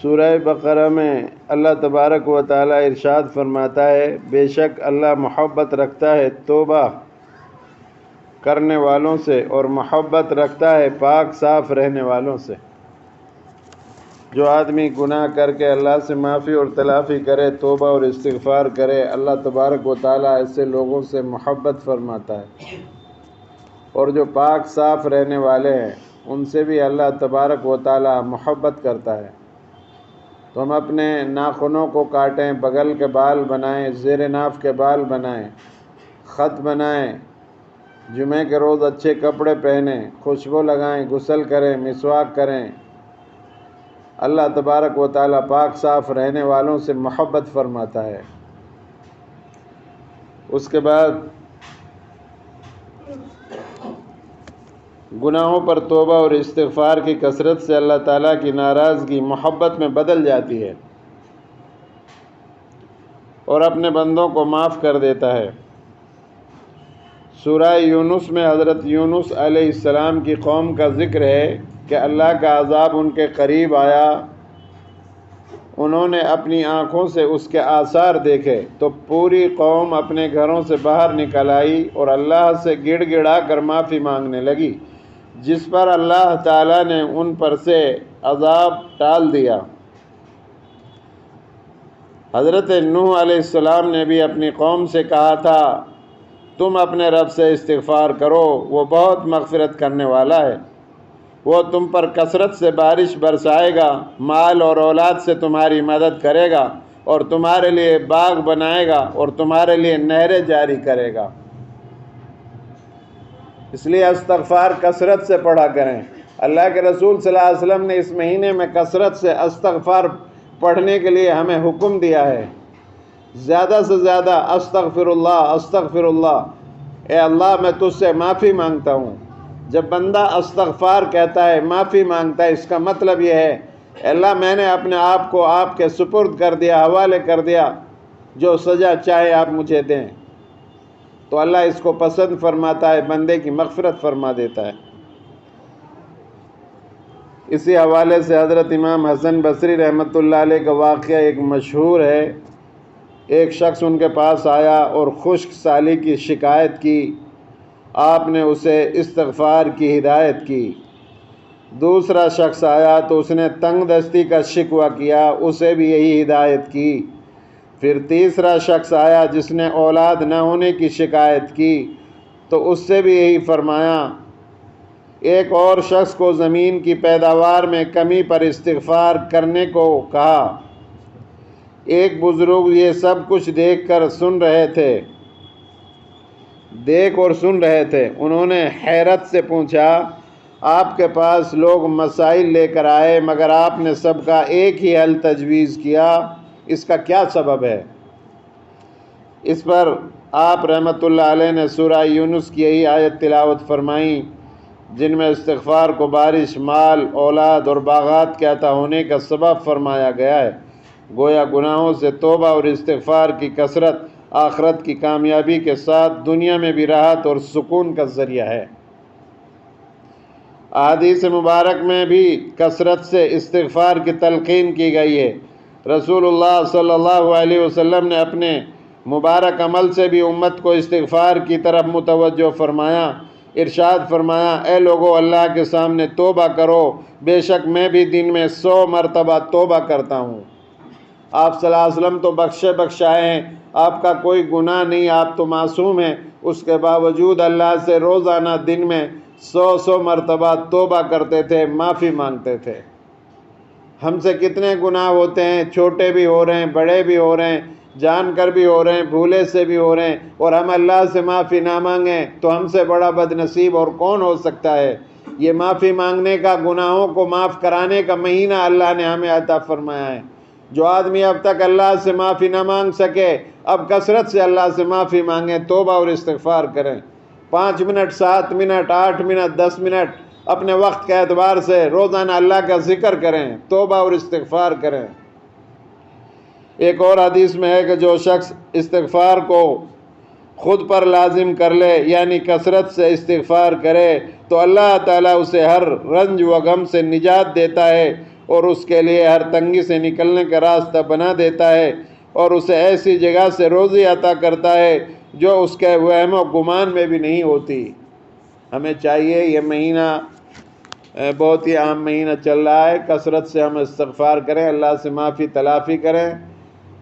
سورہ بقرہ میں اللہ تبارک و تعالی ارشاد فرماتا ہے، بے شک اللہ محبت رکھتا ہے توبہ کرنے والوں سے اور محبت رکھتا ہے پاک صاف رہنے والوں سے۔ جو آدمی گناہ کر کے اللہ سے معافی اور تلافی کرے، توبہ اور استغفار کرے، اللہ تبارک و تعالیٰ ایسے لوگوں سے محبت فرماتا ہے، اور جو پاک صاف رہنے والے ہیں ان سے بھی اللہ تبارک و تعالیٰ محبت کرتا ہے۔ تو ہم اپنے ناخنوں کو کاٹیں، بغل کے بال بنائیں، زیر ناف کے بال بنائیں، خط بنائیں، جمعے کے روز اچھے کپڑے پہنیں، خوشبو لگائیں، غسل کریں، مسواک کریں۔ اللہ تبارک و تعالیٰ پاک صاف رہنے والوں سے محبت فرماتا ہے۔ اس کے بعد گناہوں پر توبہ اور استغفار کی کثرت سے اللہ تعالیٰ کی ناراضگی محبت میں بدل جاتی ہے اور اپنے بندوں کو معاف کر دیتا ہے۔ سورہ یونس میں حضرت یونس علیہ السلام کی قوم کا ذکر ہے کہ اللہ کا عذاب ان کے قریب آیا، انہوں نے اپنی آنکھوں سے اس کے آثار دیکھے تو پوری قوم اپنے گھروں سے باہر نکل آئی اور اللہ سے گڑ گڑا کر معافی مانگنے لگی، جس پر اللہ تعالیٰ نے ان پر سے عذاب ٹال دیا۔ حضرت نوح علیہ السلام نے بھی اپنی قوم سے کہا تھا، تم اپنے رب سے استغفار کرو، وہ بہت مغفرت کرنے والا ہے، وہ تم پر کثرت سے بارش برسائے گا، مال اور اولاد سے تمہاری مدد کرے گا، اور تمہارے لیے باغ بنائے گا اور تمہارے لیے نہریں جاری کرے گا۔ اس لیے استغفار کثرت سے پڑھا کریں۔ اللہ کے رسول صلی اللہ علیہ وسلم نے اس مہینے میں کثرت سے استغفار پڑھنے کے لیے ہمیں حکم دیا ہے۔ زیادہ سے زیادہ استغفر اللہ، استغفر اللہ، اے اللہ میں تجھ سے معافی مانگتا ہوں۔ جب بندہ استغفار کہتا ہے، معافی مانگتا ہے، اس کا مطلب یہ ہے، اے اللہ میں نے اپنے آپ کو آپ کے سپرد کر دیا، حوالے کر دیا، جو سزا چاہے آپ مجھے دیں۔ تو اللہ اس کو پسند فرماتا ہے، بندے کی مغفرت فرما دیتا ہے۔ اسی حوالے سے حضرت امام حسن بصری رحمۃ اللہ علیہ کا واقعہ ایک مشہور ہے۔ ایک شخص ان کے پاس آیا اور خشک سالی کی شکایت کی، آپ نے اسے استغفار کی ہدایت کی۔ دوسرا شخص آیا تو اس نے تنگ دستی کا شکوہ کیا، اسے بھی یہی ہدایت کی۔ پھر تیسرا شخص آیا جس نے اولاد نہ ہونے کی شکایت کی، تو اس سے بھی یہی فرمایا۔ ایک اور شخص کو زمین کی پیداوار میں کمی پر استغفار کرنے کو کہا۔ ایک بزرگ یہ سب کچھ دیکھ اور سن رہے تھے۔ انہوں نے حیرت سے پوچھا، آپ کے پاس لوگ مسائل لے کر آئے مگر آپ نے سب کا ایک ہی حل تجویز کیا، اس کا کیا سبب ہے؟ اس پر آپ رحمۃ اللہ علیہ نے سورہ یونس کی یہی آیت تلاوت فرمائیں، جن میں استغفار کو بارش، مال، اولاد اور باغات کے عطا ہونے کا سبب فرمایا گیا ہے۔ گویا گناہوں سے توبہ اور استغفار کی کثرت آخرت کی کامیابی کے ساتھ دنیا میں بھی راحت اور سکون کا ذریعہ ہے۔ احادیث مبارک میں بھی کثرت سے استغفار کی تلقین کی گئی ہے۔ رسول اللہ صلی اللہ علیہ وسلم نے اپنے مبارک عمل سے بھی امت کو استغفار کی طرف متوجہ فرمایا۔ ارشاد فرمایا، اے لوگو اللہ کے سامنے توبہ کرو، بے شک میں بھی دن میں 100 مرتبہ توبہ کرتا ہوں۔ آپ صلی اللہ علیہ وسلم تو بخشائے ہیں، آپ کا کوئی گناہ نہیں، آپ تو معصوم ہیں، اس کے باوجود اللہ سے روزانہ دن میں 100 مرتبہ توبہ کرتے تھے، معافی مانگتے تھے۔ ہم سے کتنے گناہ ہوتے ہیں، چھوٹے بھی ہو رہے ہیں، بڑے بھی ہو رہے ہیں، جان کر بھی ہو رہے ہیں، بھولے سے بھی ہو رہے ہیں، اور ہم اللہ سے معافی نہ مانگیں تو ہم سے بڑا بد نصیب اور کون ہو سکتا ہے؟ یہ معافی مانگنے کا، گناہوں کو معاف کرانے کا مہینہ اللہ نے ہمیں عطا فرمایا ہے۔ جو آدمی اب تک اللہ سے معافی نہ مانگ سکے، اب کثرت سے اللہ سے معافی مانگیں، توبہ اور استغفار کریں۔ 5 منٹ، 7 منٹ، 8 منٹ، 10 منٹ اپنے وقت کے اعتبار سے روزانہ اللہ کا ذکر کریں، توبہ اور استغفار کریں۔ ایک اور حدیث میں ہے کہ جو شخص استغفار کو خود پر لازم کر لے، یعنی کثرت سے استغفار کرے، تو اللہ تعالیٰ اسے ہر رنج و غم سے نجات دیتا ہے اور اس کے لیے ہر تنگی سے نکلنے کا راستہ بنا دیتا ہے اور اسے ایسی جگہ سے روزی عطا کرتا ہے جو اس کے وہم و گمان میں بھی نہیں ہوتی۔ ہمیں چاہیے، یہ مہینہ بہت ہی عام مہینہ چل رہا ہے، کثرت سے ہم استغفار کریں، اللہ سے معافی تلافی کریں۔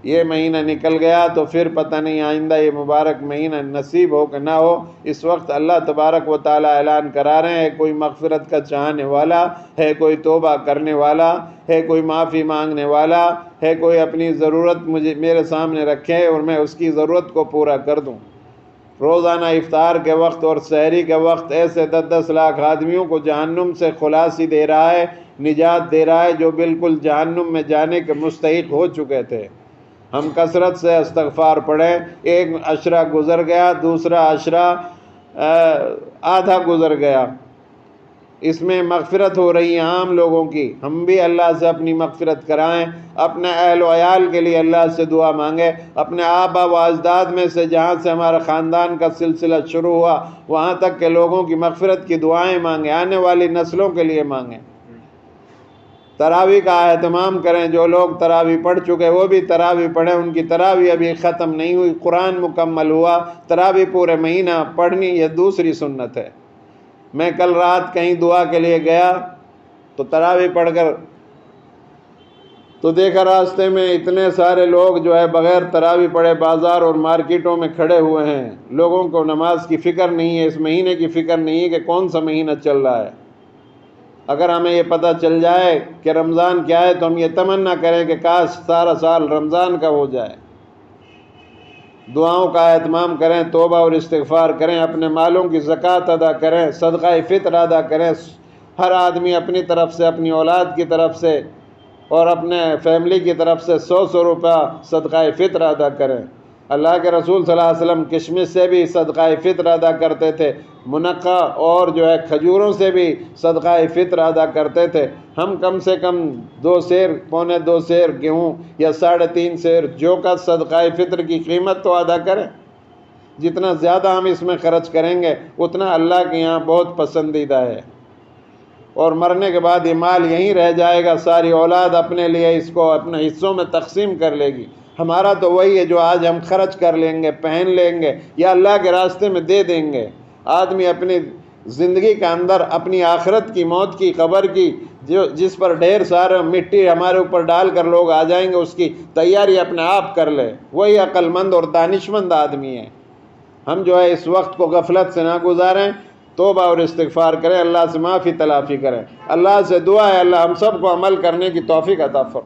یہ مہینہ نکل گیا تو پھر پتہ نہیں آئندہ یہ مبارک مہینہ نصیب ہو کہ نہ ہو۔ اس وقت اللہ تبارک و تعالی اعلان کرا رہے ہیں، کوئی مغفرت کا چاہنے والا ہے، کوئی توبہ کرنے والا ہے، کوئی معافی مانگنے والا ہے، کوئی اپنی ضرورت میرے سامنے رکھے اور میں اس کی ضرورت کو پورا کر دوں۔ روزانہ افطار کے وقت اور سحری کے وقت ایسے 10 لاکھ آدمیوں کو جہنم سے خلاصی دے رہا ہے، نجات دے رہا ہے، جو بالکل جہنم میں جانے کے مستحق ہو چکے تھے۔ ہم کثرت سے استغفار پڑھیں۔ ایک عشرہ گزر گیا، دوسرا عشرہ آدھا گزر گیا، اس میں مغفرت ہو رہی ہے عام لوگوں کی۔ ہم بھی اللہ سے اپنی مغفرت کرائیں، اپنے اہل و عیال کے لیے اللہ سے دعا مانگیں، اپنے آبا و اجداد میں سے جہاں سے ہمارا خاندان کا سلسلہ شروع ہوا وہاں تک کے لوگوں کی مغفرت کی دعائیں مانگیں، آنے والی نسلوں کے لیے مانگیں۔ تراویح کا اہتمام کریں، جو لوگ تراویح پڑھ چکے وہ بھی تراویح پڑھیں، ان کی تراویح ابھی ختم نہیں ہوئی، قرآن مکمل ہوا۔ تراویح پورے مہینہ پڑھنی یہ دوسری سنت ہے۔ میں کل رات کہیں دعا کے لیے گیا تو تراویح پڑھ کر تو دیکھا راستے میں اتنے سارے لوگ جو ہے بغیر تراویح پڑھے بازار اور مارکیٹوں میں کھڑے ہوئے ہیں۔ لوگوں کو نماز کی فکر نہیں ہے، اس مہینے کی فکر نہیں ہے کہ کون سا مہینہ چل رہا ہے۔ اگر ہمیں یہ پتہ چل جائے کہ رمضان کیا ہے تو ہم یہ تمنا کریں کہ کاش سارا سال رمضان کا ہو جائے۔ دعاؤں کا اہتمام کریں، توبہ اور استغفار کریں، اپنے مالوں کی زکوٰۃ ادا کریں، صدقہ فطر ادا کریں۔ ہر آدمی اپنی طرف سے، اپنی اولاد کی طرف سے اور اپنے فیملی کی طرف سے 100 روپیہ صدقہ فطر ادا کریں۔ اللہ کے رسول صلی اللہ علیہ وسلم کشمش سے بھی صدقہ فطر ادا کرتے تھے، منقع اور جو ہے کھجوروں سے بھی صدقہ فطر ادا کرتے تھے۔ ہم کم سے کم 2 سیر، پونے 2 سیر گیہوں یا 3.5 سیر جو کا صدقہ فطر کی قیمت تو ادا کریں۔ جتنا زیادہ ہم اس میں خرچ کریں گے اتنا اللہ کے یہاں بہت پسندیدہ ہے، اور مرنے کے بعد یہ مال یہیں رہ جائے گا، ساری اولاد اپنے لیے اس کو اپنے حصوں میں تقسیم کر لے گی۔ ہمارا تو وہی ہے جو آج ہم خرچ کر لیں گے، پہن لیں گے یا اللہ کے راستے میں دے دیں گے۔ آدمی اپنی زندگی کے اندر اپنی آخرت کی، موت کی، قبر کی، جس پر ڈھیر سارا مٹی ہمارے اوپر ڈال کر لوگ آ جائیں گے، اس کی تیاری اپنے آپ کر لے، وہی عقل مند اور دانشمند آدمی ہے۔ ہم جو ہے اس وقت کو غفلت سے نہ گزاریں، توبہ اور استغفار کریں، اللہ سے معافی تلافی کریں۔ اللہ سے دعا ہے اللہ ہم سب کو عمل کرنے کی توفیق عطا فرمائے۔